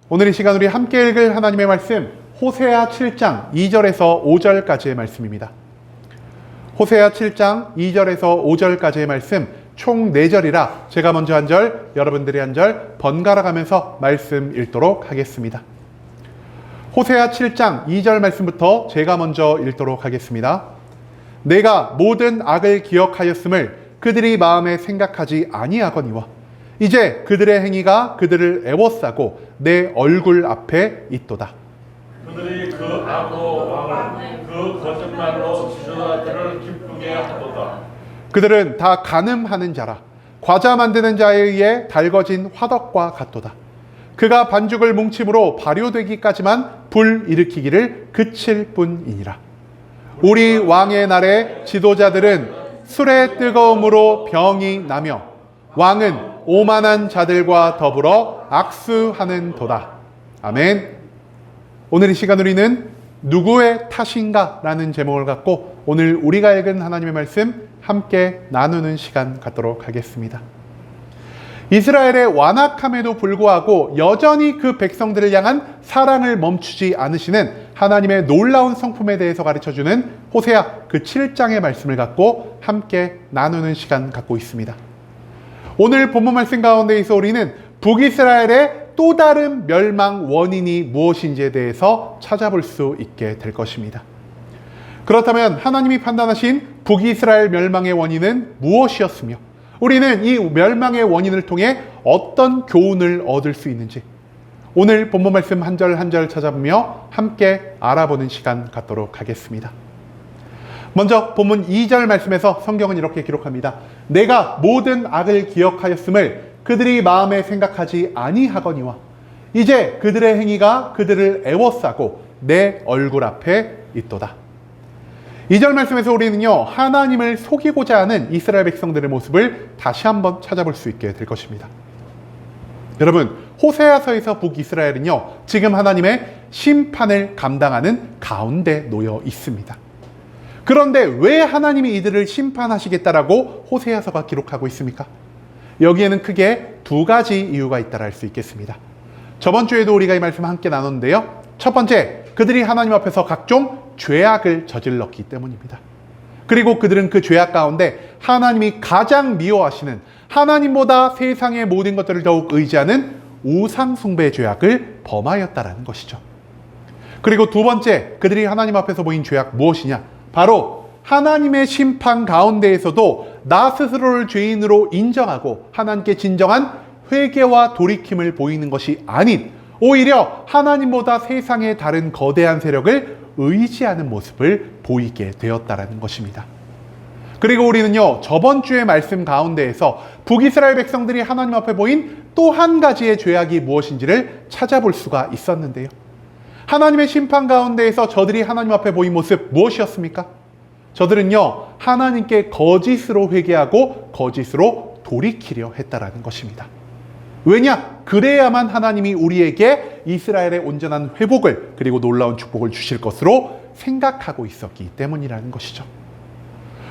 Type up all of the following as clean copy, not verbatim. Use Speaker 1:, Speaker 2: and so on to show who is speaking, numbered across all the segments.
Speaker 1: 오늘 이 시간 우리 함께 읽을 하나님의 말씀 호세아 7장 2절에서 5절까지의 말씀입니다. 호세아 7장 2절에서 5절까지의 말씀 총 4절이라 제가 먼저 한 절, 여러분들이 한 절 번갈아 가면서 말씀 읽도록 하겠습니다. 호세아 7장 2절 말씀부터 제가 먼저 읽도록 하겠습니다. 내가 모든 악을 기억하였음을 그들이 마음에 생각하지 아니하거니와 이제 그들의 행위가 그들을 애워싸고 내 얼굴 앞에 있도다.
Speaker 2: 그들이 그 악으로 왕을 그 거짓말로 지도자들을 기쁘게 하도다.
Speaker 1: 그들은 다 간음하는 자라 과자 만드는 자에 의해 달궈진 화덕과 같도다. 그가 반죽을 뭉침으로 발효되기까지만 불 일으키기를 그칠 뿐이니라. 우리 왕의 날에 지도자들은 술의 뜨거움으로 병이 나며 왕은 오만한 자들과 더불어 악수하는 도다. 아멘. 오늘 이 시간 우리는 누구의 탓인가? 라는 제목을 갖고 오늘 우리가 읽은 하나님의 말씀 함께 나누는 시간 갖도록 하겠습니다. 이스라엘의 완악함에도 불구하고 여전히 그 백성들을 향한 사랑을 멈추지 않으시는 하나님의 놀라운 성품에 대해서 가르쳐주는 호세아 그 7장의 말씀을 갖고 함께 나누는 시간 갖고 있습니다. 오늘 본문 말씀 가운데에서 우리는 북이스라엘의 또 다른 멸망 원인이 무엇인지에 대해서 찾아볼 수 있게 될 것입니다. 그렇다면 하나님이 판단하신 북이스라엘 멸망의 원인은 무엇이었으며 우리는 이 멸망의 원인을 통해 어떤 교훈을 얻을 수 있는지 오늘 본문 말씀 한 절 한 절 찾아보며 함께 알아보는 시간 갖도록 하겠습니다. 먼저 본문 2절 말씀에서 성경은 이렇게 기록합니다. 내가 모든 악을 기억하였음을 그들이 마음에 생각하지 아니하거니와 이제 그들의 행위가 그들을 애워싸고 내 얼굴 앞에 있도다. 2절 말씀에서 우리는요 하나님을 속이고자 하는 이스라엘 백성들의 모습을 다시 한번 찾아볼 수 있게 될 것입니다. 여러분 호세아서에서 북이스라엘은요 지금 하나님의 심판을 감당하는 가운데 놓여 있습니다. 그런데 왜 하나님이 이들을 심판하시겠다라고 호세아서가 기록하고 있습니까? 여기에는 크게 두 가지 이유가 있다라 할 수 있겠습니다. 저번 주에도 우리가 이 말씀을 함께 나눴는데요. 첫 번째, 그들이 하나님 앞에서 각종 죄악을 저질렀기 때문입니다. 그리고 그들은 그 죄악 가운데 하나님이 가장 미워하시는 하나님보다 세상의 모든 것들을 더욱 의지하는 우상 숭배의 죄악을 범하였다라는 것이죠. 그리고 두 번째, 그들이 하나님 앞에서 보인 죄악 무엇이냐? 바로 하나님의 심판 가운데에서도 나 스스로를 죄인으로 인정하고 하나님께 진정한 회개와 돌이킴을 보이는 것이 아닌 오히려 하나님보다 세상의 다른 거대한 세력을 의지하는 모습을 보이게 되었다는 것입니다. 그리고 우리는요 저번 주의 말씀 가운데에서 북이스라엘 백성들이 하나님 앞에 보인 또 한 가지의 죄악이 무엇인지를 찾아볼 수가 있었는데요. 하나님의 심판 가운데에서 저들이 하나님 앞에 보인 모습 무엇이었습니까? 저들은요 하나님께 거짓으로 회개하고 거짓으로 돌이키려 했다라는 것입니다. 왜냐? 그래야만 하나님이 우리에게 이스라엘의 온전한 회복을 그리고 놀라운 축복을 주실 것으로 생각하고 있었기 때문이라는 것이죠.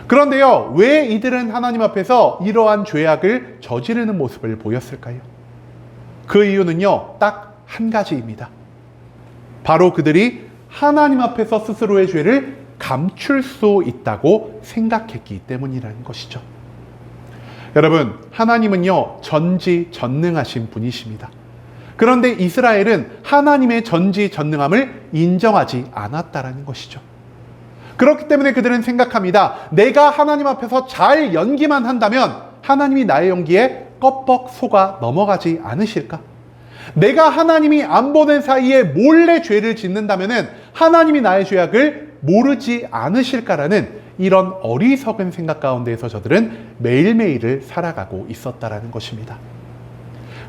Speaker 1: 그런데요 왜 이들은 하나님 앞에서 이러한 죄악을 저지르는 모습을 보였을까요? 그 이유는요 딱 한 가지입니다. 바로 그들이 하나님 앞에서 스스로의 죄를 감출 수 있다고 생각했기 때문이라는 것이죠. 여러분, 하나님은요 전지전능하신 분이십니다. 그런데 이스라엘은 하나님의 전지전능함을 인정하지 않았다라는 것이죠. 그렇기 때문에 그들은 생각합니다. 내가 하나님 앞에서 잘 연기만 한다면 하나님이 나의 연기에 껍벅 속아 넘어가지 않으실까? 내가 하나님이 안 보는 사이에 몰래 죄를 짓는다면 하나님이 나의 죄악을 모르지 않으실까라는 이런 어리석은 생각 가운데에서 저들은 매일매일을 살아가고 있었다라는 것입니다.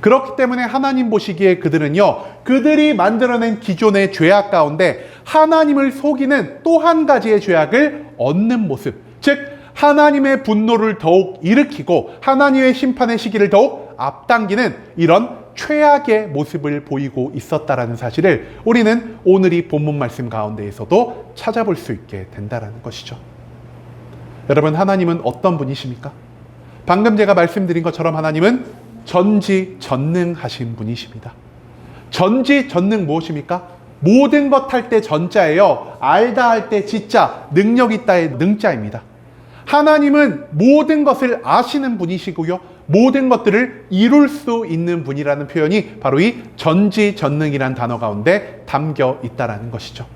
Speaker 1: 그렇기 때문에 하나님 보시기에 그들은요 그들이 만들어낸 기존의 죄악 가운데 하나님을 속이는 또 한 가지의 죄악을 얻는 모습, 즉 하나님의 분노를 더욱 일으키고 하나님의 심판의 시기를 더욱 앞당기는 이런 최악의 모습을 보이고 있었다라는 사실을 우리는 오늘 이 본문 말씀 가운데에서도 찾아볼 수 있게 된다라는 것이죠. 여러분, 하나님은 어떤 분이십니까? 방금 제가 말씀드린 것처럼 하나님은 전지전능하신 분이십니다. 전지전능 무엇입니까? 모든 것 할 때 전자예요. 알다 할 때 지자, 능력 있다의 능자입니다. 하나님은 모든 것을 아시는 분이시고요. 모든 것들을 이룰 수 있는 분이라는 표현이 바로 이 전지전능이라는 단어 가운데 담겨 있다는 것이죠.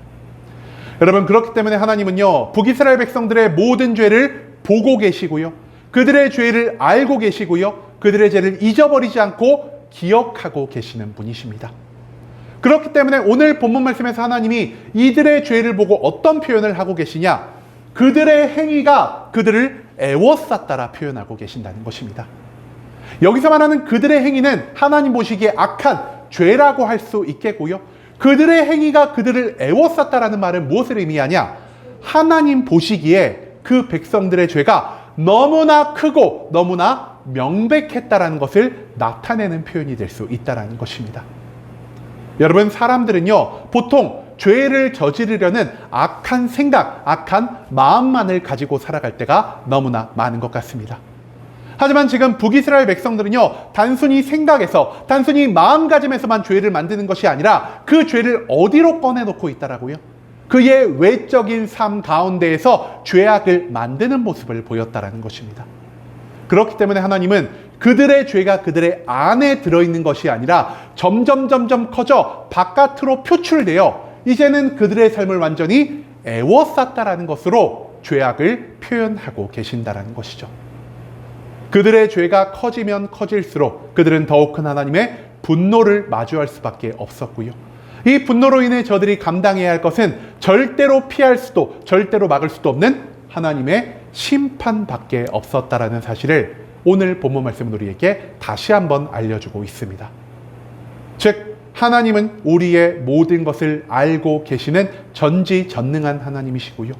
Speaker 1: 여러분, 그렇기 때문에 하나님은요, 북이스라엘 백성들의 모든 죄를 보고 계시고요. 그들의 죄를 알고 계시고요. 그들의 죄를 잊어버리지 않고 기억하고 계시는 분이십니다. 그렇기 때문에 오늘 본문 말씀에서 하나님이 이들의 죄를 보고 어떤 표현을 하고 계시냐? 그들의 행위가 그들을 애워쌌다라 표현하고 계신다는 것입니다. 여기서 말하는 그들의 행위는 하나님 보시기에 악한 죄라고 할 수 있겠고요. 그들의 행위가 그들을 애워쌌다라는 말은 무엇을 의미하냐? 하나님 보시기에 그 백성들의 죄가 너무나 크고 너무나 명백했다라는 것을 나타내는 표현이 될 수 있다라는 것입니다. 여러분, 사람들은요, 보통 죄를 저지르려는 악한 생각, 악한 마음만을 가지고 살아갈 때가 너무나 많은 것 같습니다. 하지만 지금 북이스라엘 백성들은요, 단순히 생각에서, 단순히 마음가짐에서만 죄를 만드는 것이 아니라 그 죄를 어디로 꺼내놓고 있다라고요? 그의 외적인 삶 가운데에서 죄악을 만드는 모습을 보였다라는 것입니다. 그렇기 때문에 하나님은 그들의 죄가 그들의 안에 들어있는 것이 아니라 점점 커져 바깥으로 표출되어 이제는 그들의 삶을 완전히 애워쌌다라는 것으로 죄악을 표현하고 계신다라는 것이죠. 그들의 죄가 커지면 커질수록 그들은 더욱 큰 하나님의 분노를 마주할 수밖에 없었고요. 이 분노로 인해 저들이 감당해야 할 것은 절대로 피할 수도 절대로 막을 수도 없는 하나님의 심판밖에 없었다라는 사실을 오늘 본문 말씀은 우리에게 다시 한번 알려주고 있습니다. 즉, 하나님은 우리의 모든 것을 알고 계시는 전지전능한 하나님이시고요.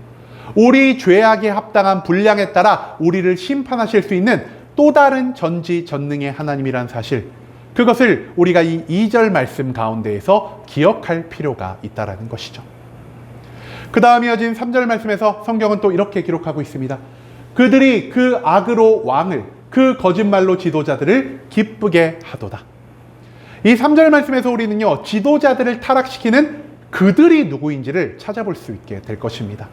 Speaker 1: 우리 죄악에 합당한 분량에 따라 우리를 심판하실 수 있는 또 다른 전지전능의 하나님이란 사실, 그것을 우리가 이 2절 말씀 가운데에서 기억할 필요가 있다는 것이죠. 그 다음 이어진 3절 말씀에서 성경은 또 이렇게 기록하고 있습니다. 그들이 그 악으로 왕을, 그 거짓말로 지도자들을 기쁘게 하도다. 이 3절 말씀에서 우리는요, 지도자들을 타락시키는 그들이 누구인지를 찾아볼 수 있게 될 것입니다.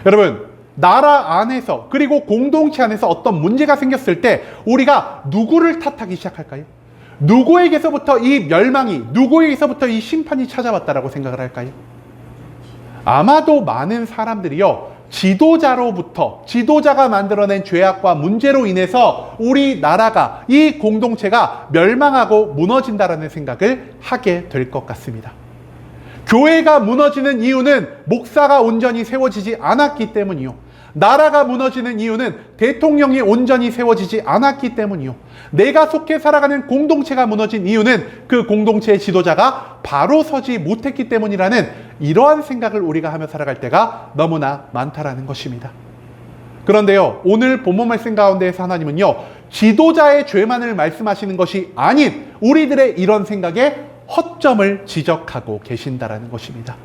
Speaker 1: 여러분, 나라 안에서 그리고 공동체 안에서 어떤 문제가 생겼을 때 우리가 누구를 탓하기 시작할까요? 누구에게서부터 이 멸망이, 누구에게서부터 이 심판이 찾아왔다라고 생각을 할까요? 아마도 많은 사람들이요, 지도자로부터, 지도자가 만들어낸 죄악과 문제로 인해서 우리 나라가, 이 공동체가 멸망하고 무너진다라는 생각을 하게 될 것 같습니다. 교회가 무너지는 이유는 목사가 온전히 세워지지 않았기 때문이요. 나라가 무너지는 이유는 대통령이 온전히 세워지지 않았기 때문이요. 내가 속해 살아가는 공동체가 무너진 이유는 그 공동체의 지도자가 바로 서지 못했기 때문이라는 이러한 생각을 우리가 하며 살아갈 때가 너무나 많다라는 것입니다. 그런데요, 오늘 본문 말씀 가운데에서 하나님은요, 지도자의 죄만을 말씀하시는 것이 아닌 우리들의 이런 생각에 허점을 지적하고 계신다라는 것입니다.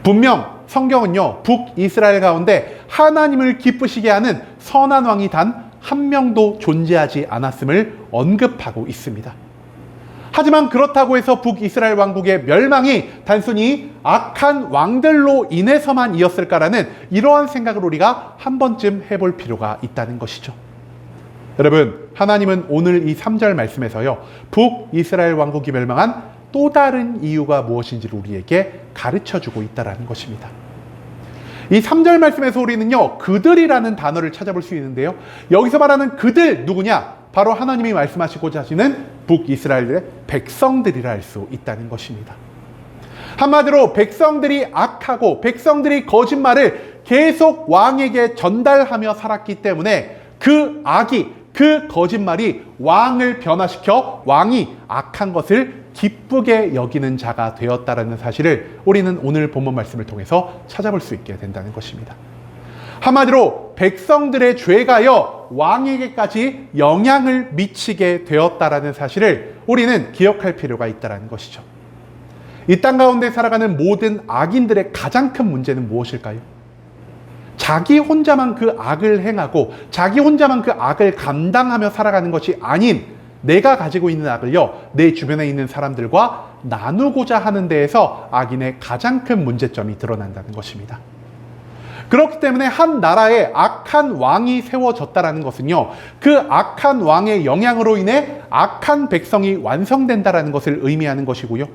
Speaker 1: 분명 성경은요, 북이스라엘 가운데 하나님을 기쁘시게 하는 선한 왕이 단 한 명도 존재하지 않았음을 언급하고 있습니다. 하지만 그렇다고 해서 북이스라엘 왕국의 멸망이 단순히 악한 왕들로 인해서만 이었을까라는 이러한 생각을 우리가 한 번쯤 해볼 필요가 있다는 것이죠. 여러분, 하나님은 오늘 이 3절 말씀에서요, 북이스라엘 왕국이 멸망한 또 다른 이유가 무엇인지를 우리에게 가르쳐주고 있다는 것입니다. 이 3절 말씀에서 우리는요, 그들이라는 단어를 찾아볼 수 있는데요, 여기서 말하는 그들 누구냐? 바로 하나님이 말씀하시고자 하시는 북이스라엘의 백성들이라 할 수 있다는 것입니다. 한마디로 백성들이 악하고 백성들이 거짓말을 계속 왕에게 전달하며 살았기 때문에 그 악이, 그 거짓말이 왕을 변화시켜 왕이 악한 것을 기쁘게 여기는 자가 되었다라는 사실을 우리는 오늘 본문 말씀을 통해서 찾아볼 수 있게 된다는 것입니다. 한마디로 백성들의 죄가요, 왕에게까지 영향을 미치게 되었다라는 사실을 우리는 기억할 필요가 있다는 것이죠. 이 땅 가운데 살아가는 모든 악인들의 가장 큰 문제는 무엇일까요? 자기 혼자만 그 악을 행하고 자기 혼자만 그 악을 감당하며 살아가는 것이 아닌 내가 가지고 있는 악을요, 내 주변에 있는 사람들과 나누고자 하는 데에서 악인의 가장 큰 문제점이 드러난다는 것입니다. 그렇기 때문에 한 나라에 악한 왕이 세워졌다는 것은요, 그 악한 왕의 영향으로 인해 악한 백성이 완성된다는 것을 의미하는 것이고요.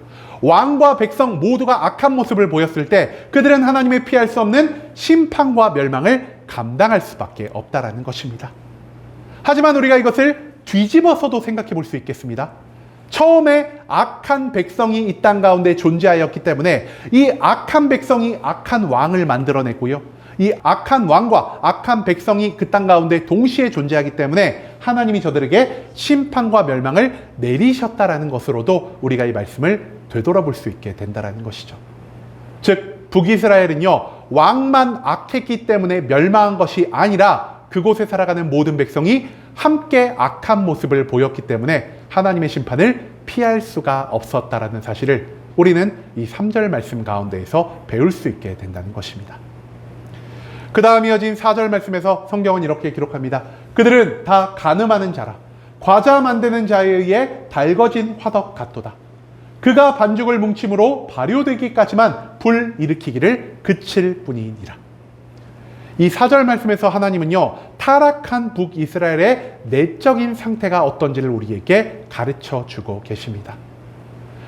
Speaker 1: 왕과 백성 모두가 악한 모습을 보였을 때 그들은 하나님의 피할 수 없는 심판과 멸망을 감당할 수밖에 없다는 것입니다. 하지만 우리가 이것을 뒤집어서도 생각해 볼 수 있겠습니다. 처음에 악한 백성이 이 땅 가운데 존재하였기 때문에 이 악한 백성이 악한 왕을 만들어냈고요. 이 악한 왕과 악한 백성이 그 땅 가운데 동시에 존재하기 때문에 하나님이 저들에게 심판과 멸망을 내리셨다라는 것으로도 우리가 이 말씀을 되돌아볼 수 있게 된다는 것이죠. 즉 북이스라엘은요, 왕만 악했기 때문에 멸망한 것이 아니라 그곳에 살아가는 모든 백성이 함께 악한 모습을 보였기 때문에 하나님의 심판을 피할 수가 없었다라는 사실을 우리는 이 3절 말씀 가운데에서 배울 수 있게 된다는 것입니다. 그 다음 이어진 4절 말씀에서 성경은 이렇게 기록합니다. 그들은 다 간음하는 자라 과자 만드는 자에 의해 달궈진 화덕 같도다. 그가 반죽을 뭉침으로 발효되기까지만 불 일으키기를 그칠 뿐이니라. 이 4절 말씀에서 하나님은요, 타락한 북이스라엘의 내적인 상태가 어떤지를 우리에게 가르쳐 주고 계십니다.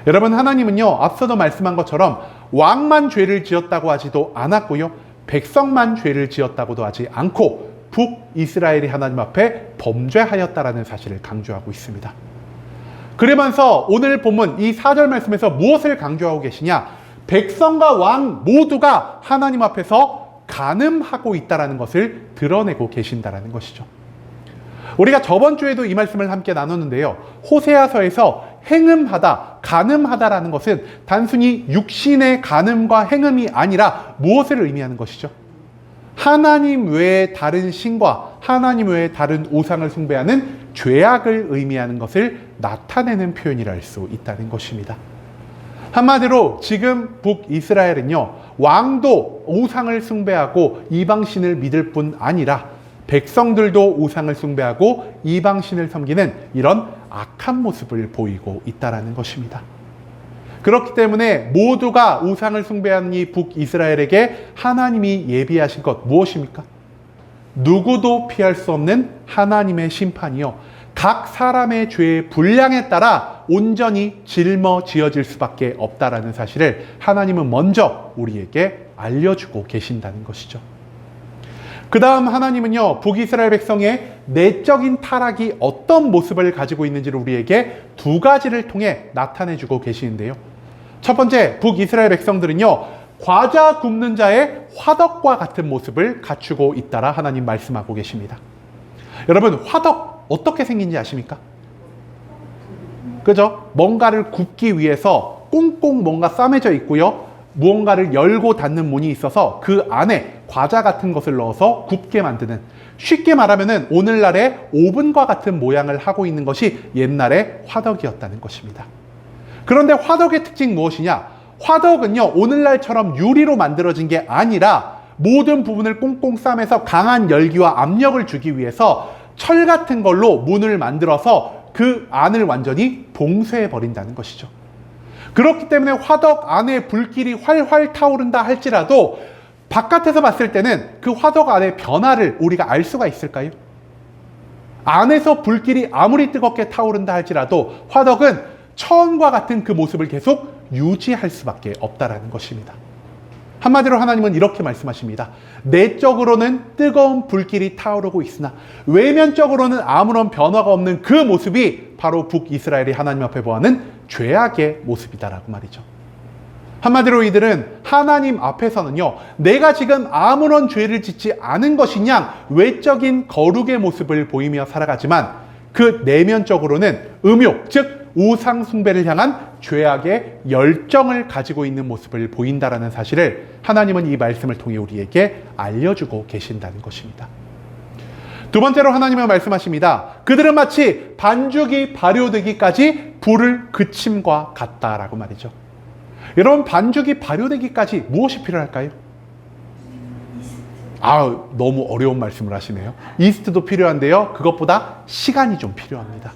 Speaker 1: 여러분, 하나님은요, 앞서도 말씀한 것처럼 왕만 죄를 지었다고 하지도 않았고요, 백성만 죄를 지었다고도 하지 않고 북이스라엘이 하나님 앞에 범죄하였다라는 사실을 강조하고 있습니다. 그러면서 오늘 본문 이 4절 말씀에서 무엇을 강조하고 계시냐? 백성과 왕 모두가 하나님 앞에서 간음하고 있다는 것을 드러내고 계신다는 것이죠. 우리가 저번 주에도 이 말씀을 함께 나눴는데요. 호세아서에서 행음하다, 간음하다라는 것은 단순히 육신의 간음과 행음이 아니라 무엇을 의미하는 것이죠? 하나님 외에 다른 신과 하나님 외에 다른 우상을 숭배하는 죄악을 의미하는 것을 나타내는 표현이라 할 수 있다는 것입니다. 한마디로 지금 북이스라엘은요, 왕도 우상을 숭배하고 이방신을 믿을 뿐 아니라 백성들도 우상을 숭배하고 이방신을 섬기는 이런 악한 모습을 보이고 있다는 것입니다. 그렇기 때문에 모두가 우상을 숭배하는 이 북이스라엘에게 하나님이 예비하신 것 무엇입니까? 누구도 피할 수 없는 하나님의 심판이요, 각 사람의 죄의 분량에 따라 온전히 짊어지어질 수밖에 없다라는 사실을 하나님은 먼저 우리에게 알려주고 계신다는 것이죠. 그 다음 하나님은요, 북이스라엘 백성의 내적인 타락이 어떤 모습을 가지고 있는지를 우리에게 두 가지를 통해 나타내주고 계시는데요. 첫 번째, 북이스라엘 백성들은요, 과자 굽는 자의 화덕과 같은 모습을 갖추고 있다라 하나님 말씀하고 계십니다. 여러분, 화덕 어떻게 생긴지 아십니까? 그죠? 뭔가를 굽기 위해서 꽁꽁 뭔가 싸매져 있고요, 무언가를 열고 닫는 문이 있어서 그 안에 과자 같은 것을 넣어서 굽게 만드는, 쉽게 말하면은 오늘날의 오븐과 같은 모양을 하고 있는 것이 옛날의 화덕이었다는 것입니다. 그런데 화덕의 특징 무엇이냐? 화덕은요, 오늘날처럼 유리로 만들어진 게 아니라 모든 부분을 꽁꽁 싸매서 강한 열기와 압력을 주기 위해서 철 같은 걸로 문을 만들어서 그 안을 완전히 봉쇄해 버린다는 것이죠. 그렇기 때문에 화덕 안에 불길이 활활 타오른다 할지라도 바깥에서 봤을 때는 그 화덕 안의 변화를 우리가 알 수가 있을까요? 안에서 불길이 아무리 뜨겁게 타오른다 할지라도 화덕은 처음과 같은 그 모습을 계속 유지할 수밖에 없다라는 것입니다. 한마디로 하나님은 이렇게 말씀하십니다. 내적으로는 뜨거운 불길이 타오르고 있으나 외면적으로는 아무런 변화가 없는 그 모습이 바로 북이스라엘이 하나님 앞에 보아하는 죄악의 모습이다라고 말이죠. 한마디로 이들은 하나님 앞에서는요, 내가 지금 아무런 죄를 짓지 않은 것이냐 외적인 거룩의 모습을 보이며 살아가지만 그 내면적으로는 음욕, 즉 우상 숭배를 향한 죄악의 열정을 가지고 있는 모습을 보인다라는 사실을 하나님은 이 말씀을 통해 우리에게 알려주고 계신다는 것입니다. 두 번째로 하나님은 말씀하십니다. 그들은 마치 반죽이 발효되기까지 불을 그침과 같다라고 말이죠. 여러분, 반죽이 발효되기까지 무엇이 필요할까요? 너무 어려운 말씀을 하시네요. 이스트도 필요한데요, 그것보다 시간이 좀 필요합니다.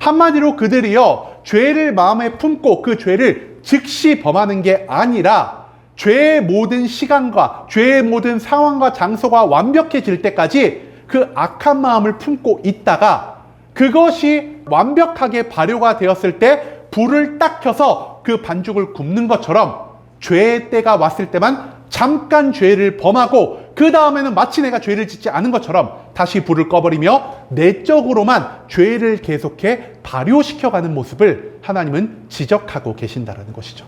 Speaker 1: 한마디로 그들이요, 죄를 마음에 품고 그 죄를 즉시 범하는 게 아니라 죄의 모든 시간과 죄의 모든 상황과 장소가 완벽해질 때까지 그 악한 마음을 품고 있다가 그것이 완벽하게 발효가 되었을 때 불을 딱 켜서 그 반죽을 굽는 것처럼 죄의 때가 왔을 때만 잠깐 죄를 범하고 그 다음에는 마치 내가 죄를 짓지 않은 것처럼 다시 불을 꺼버리며 내적으로만 죄를 계속해 발효시켜가는 모습을 하나님은 지적하고 계신다는 것이죠.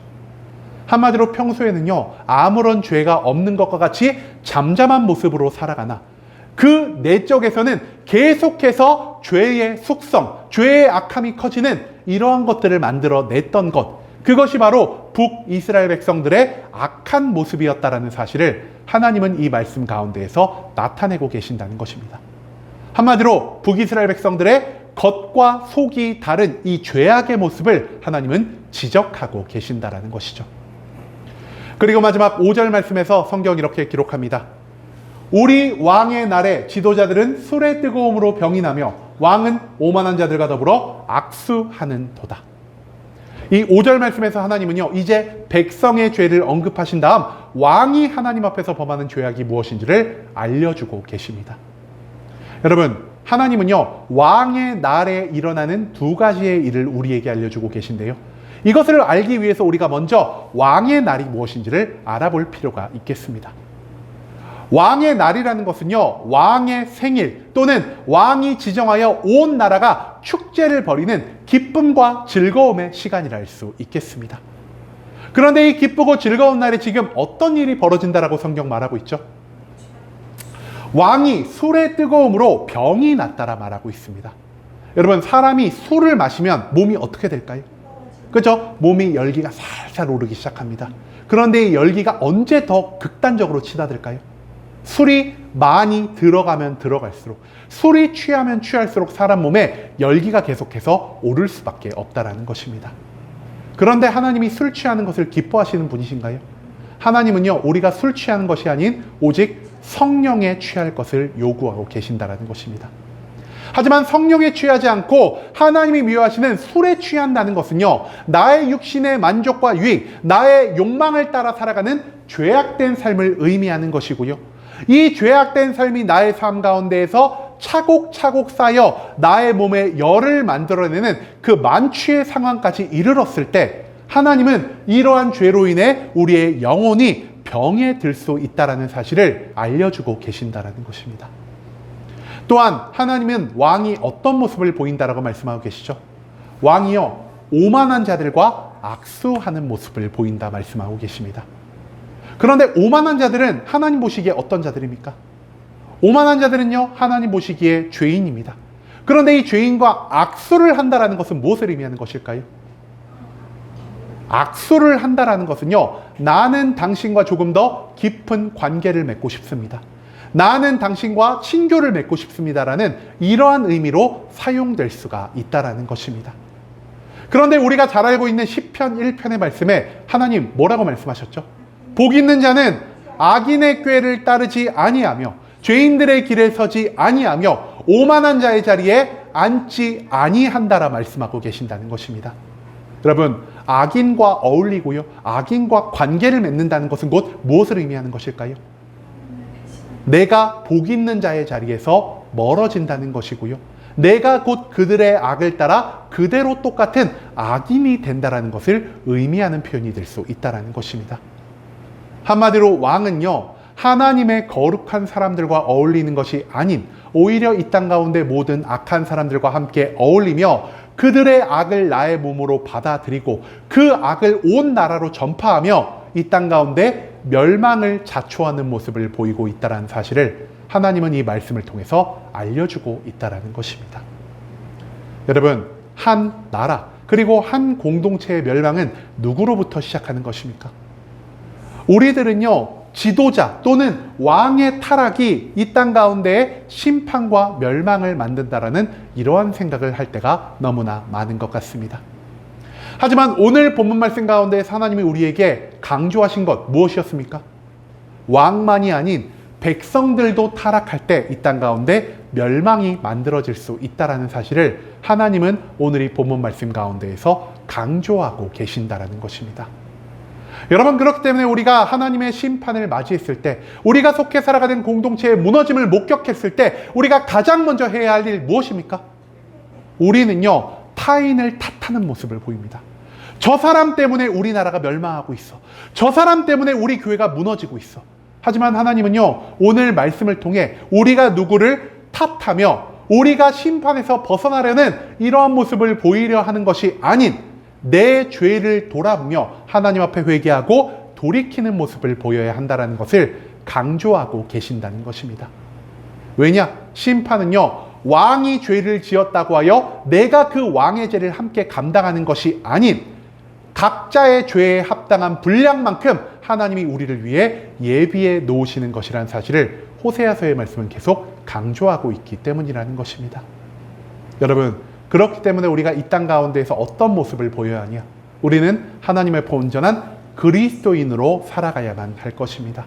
Speaker 1: 한마디로 평소에는요, 아무런 죄가 없는 것과 같이 잠잠한 모습으로 살아가나 그 내적에서는 계속해서 죄의 속성, 죄의 악함이 커지는 이러한 것들을 만들어냈던 것, 그것이 바로 북이스라엘 백성들의 악한 모습이었다라는 사실을 하나님은 이 말씀 가운데에서 나타내고 계신다는 것입니다. 한마디로 북이스라엘 백성들의 겉과 속이 다른 이 죄악의 모습을 하나님은 지적하고 계신다라는 것이죠. 그리고 마지막 5절 말씀에서 성경은 이렇게 기록합니다. 우리 왕의 날에 지도자들은 술의 뜨거움으로 병이 나며 왕은 오만한 자들과 더불어 악수하는 도다. 이 5절 말씀에서 하나님은요, 이제 백성의 죄를 언급하신 다음 왕이 하나님 앞에서 범하는 죄악이 무엇인지를 알려주고 계십니다. 여러분, 하나님은요, 왕의 날에 일어나는 두 가지의 일을 우리에게 알려주고 계신데요, 이것을 알기 위해서 우리가 먼저 왕의 날이 무엇인지를 알아볼 필요가 있겠습니다. 왕의 날이라는 것은요, 왕의 생일 또는 왕이 지정하여 온 나라가 축제를 벌이는 기쁨과 즐거움의 시간이라 할 수 있겠습니다. 그런데 이 기쁘고 즐거운 날에 지금 어떤 일이 벌어진다라고 성경 말하고 있죠? 왕이 술의 뜨거움으로 병이 났다라 말하고 있습니다. 여러분, 사람이 술을 마시면 몸이 어떻게 될까요? 그죠? 몸이 열기가 살살 오르기 시작합니다. 그런데 이 열기가 언제 더 극단적으로 치닫을까요? 술이 많이 들어가면 들어갈수록, 술이 취하면 취할수록 사람 몸에 열기가 계속해서 오를 수밖에 없다라는 것입니다. 그런데 하나님이 술 취하는 것을 기뻐하시는 분이신가요? 하나님은요, 우리가 술 취하는 것이 아닌 오직 성령에 취할 것을 요구하고 계신다라는 것입니다. 하지만 성령에 취하지 않고 하나님이 미워하시는 술에 취한다는 것은요, 나의 육신의 만족과 유익, 나의 욕망을 따라 살아가는 죄악된 삶을 의미하는 것이고요, 이 죄악된 삶이 나의 삶 가운데에서 차곡차곡 쌓여 나의 몸에 열을 만들어내는 그 만취의 상황까지 이르렀을 때 하나님은 이러한 죄로 인해 우리의 영혼이 병에 들 수 있다는 사실을 알려주고 계신다는 것입니다. 또한 하나님은 왕이 어떤 모습을 보인다라고 말씀하고 계시죠? 왕이요, 오만한 자들과 악수하는 모습을 보인다 말씀하고 계십니다. 그런데 오만한 자들은 하나님 보시기에 어떤 자들입니까? 오만한 자들은요, 하나님 보시기에 죄인입니다. 그런데 이 죄인과 악수를 한다라는 것은 무엇을 의미하는 것일까요? 악수를 한다라는 것은요, 나는 당신과 조금 더 깊은 관계를 맺고 싶습니다, 나는 당신과 친교를 맺고 싶습니다라는 이러한 의미로 사용될 수가 있다라는 것입니다. 그런데 우리가 잘 알고 있는 시편 1편의 말씀에 하나님 뭐라고 말씀하셨죠? 복 있는 자는 악인의 꾀를 따르지 아니하며 죄인들의 길에 서지 아니하며 오만한 자의 자리에 앉지 아니한다라 말씀하고 계신다는 것입니다. 여러분, 악인과 어울리고요, 악인과 관계를 맺는다는 것은 곧 무엇을 의미하는 것일까요? 내가 복 있는 자의 자리에서 멀어진다는 것이고요, 내가 곧 그들의 악을 따라 그대로 똑같은 악인이 된다는 것을 의미하는 표현이 될 수 있다는 것입니다. 한마디로 왕은요, 하나님의 거룩한 사람들과 어울리는 것이 아닌 오히려 이 땅 가운데 모든 악한 사람들과 함께 어울리며 그들의 악을 나의 몸으로 받아들이고 그 악을 온 나라로 전파하며 이 땅 가운데 멸망을 자초하는 모습을 보이고 있다는 사실을 하나님은 이 말씀을 통해서 알려주고 있다는 것입니다. 여러분, 한 나라 그리고 한 공동체의 멸망은 누구로부터 시작하는 것입니까? 우리들은요, 지도자 또는 왕의 타락이 이 땅 가운데에 심판과 멸망을 만든다라는 이러한 생각을 할 때가 너무나 많은 것 같습니다. 하지만 오늘 본문 말씀 가운데 하나님이 우리에게 강조하신 것 무엇이었습니까? 왕만이 아닌 백성들도 타락할 때 이 땅 가운데 멸망이 만들어질 수 있다는 사실을 하나님은 오늘 이 본문 말씀 가운데에서 강조하고 계신다라는 것입니다. 여러분, 그렇기 때문에 우리가 하나님의 심판을 맞이했을 때, 우리가 속해 살아가는 공동체의 무너짐을 목격했을 때 우리가 가장 먼저 해야 할 일 무엇입니까? 우리는요, 타인을 탓하는 모습을 보입니다. 저 사람 때문에 우리나라가 멸망하고 있어. 저 사람 때문에 우리 교회가 무너지고 있어. 하지만 하나님은요, 오늘 말씀을 통해 우리가 누구를 탓하며 우리가 심판에서 벗어나려는 이러한 모습을 보이려 하는 것이 아닌 내 죄를 돌아보며 하나님 앞에 회개하고 돌이키는 모습을 보여야 한다는 것을 강조하고 계신다는 것입니다. 왜냐? 심판은요, 왕이 죄를 지었다고 하여 내가 그 왕의 죄를 함께 감당하는 것이 아닌 각자의 죄에 합당한 분량만큼 하나님이 우리를 위해 예비해 놓으시는 것이라는 사실을 호세아서의 말씀은 계속 강조하고 있기 때문이라는 것입니다. 여러분, 그렇기 때문에 우리가 이 땅 가운데에서 어떤 모습을 보여야 하냐? 우리는 하나님의 온전한 그리스도인으로 살아가야만 할 것입니다.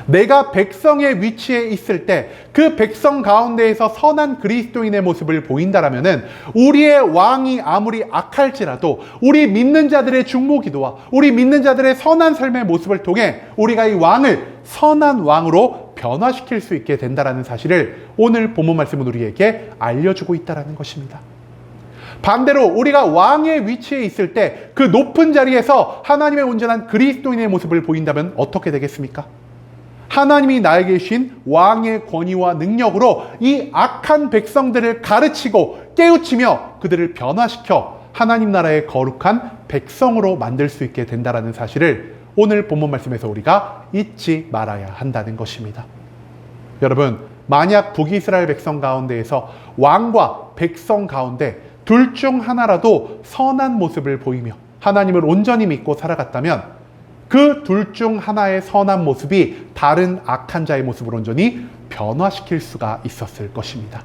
Speaker 1: 내가 백성의 위치에 있을 때 그 백성 가운데에서 선한 그리스도인의 모습을 보인다라면은 우리의 왕이 아무리 악할지라도 우리 믿는 자들의 중보기도와 우리 믿는 자들의 선한 삶의 모습을 통해 우리가 이 왕을 선한 왕으로 변화시킬 수 있게 된다라는 사실을 오늘 본문 말씀은 우리에게 알려주고 있다라는 것입니다. 반대로 우리가 왕의 위치에 있을 때 그 높은 자리에서 하나님의 온전한 그리스도인의 모습을 보인다면 어떻게 되겠습니까? 하나님이 나에게 주신 왕의 권위와 능력으로 이 악한 백성들을 가르치고 깨우치며 그들을 변화시켜 하나님 나라의 거룩한 백성으로 만들 수 있게 된다는 사실을 오늘 본문 말씀에서 우리가 잊지 말아야 한다는 것입니다. 여러분, 만약 북이스라엘 백성 가운데에서 왕과 백성 가운데 둘 중 하나라도 선한 모습을 보이며 하나님을 온전히 믿고 살아갔다면 그 둘 중 하나의 선한 모습이 다른 악한 자의 모습을 온전히 변화시킬 수가 있었을 것입니다.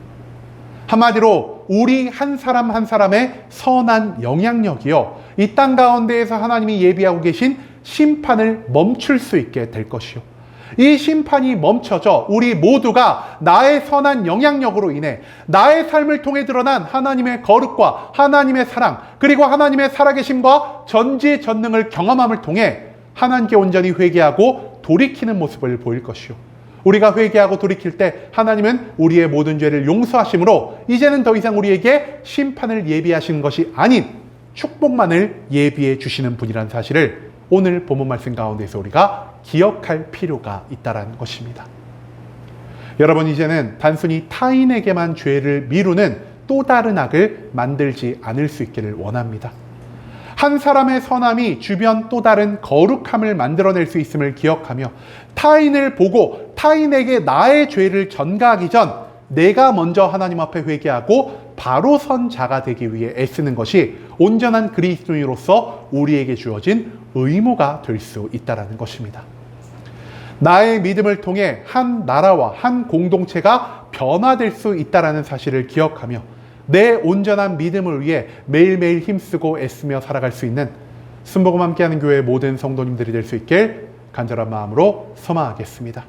Speaker 1: 한마디로 우리 한 사람 한 사람의 선한 영향력이요, 이 땅 가운데에서 하나님이 예비하고 계신 심판을 멈출 수 있게 될 것이요, 이 심판이 멈춰져 우리 모두가 나의 선한 영향력으로 인해 나의 삶을 통해 드러난 하나님의 거룩과 하나님의 사랑 그리고 하나님의 살아계심과 전지전능을 경험함을 통해 하나님께 온전히 회개하고 돌이키는 모습을 보일 것이요, 우리가 회개하고 돌이킬 때 하나님은 우리의 모든 죄를 용서하심으로 이제는 더 이상 우리에게 심판을 예비하시는 것이 아닌 축복만을 예비해 주시는 분이라는 사실을 오늘 본문 말씀 가운데서 우리가 기억할 필요가 있다는 것입니다. 여러분, 이제는 단순히 타인에게만 죄를 미루는 또 다른 악을 만들지 않을 수 있기를 원합니다. 한 사람의 선함이 주변 또 다른 거룩함을 만들어낼 수 있음을 기억하며 타인을 보고 타인에게 나의 죄를 전가하기 전 내가 먼저 하나님 앞에 회개하고 바로 선 자가 되기 위해 애쓰는 것이 온전한 그리스도인으로서 우리에게 주어진 의무가 될 수 있다는 것입니다. 나의 믿음을 통해 한 나라와 한 공동체가 변화될 수 있다는 사실을 기억하며 내 온전한 믿음을 위해 매일매일 힘쓰고 애쓰며 살아갈 수 있는 순복음 함께하는 교회의 모든 성도님들이 될 수 있길 간절한 마음으로 소망하겠습니다.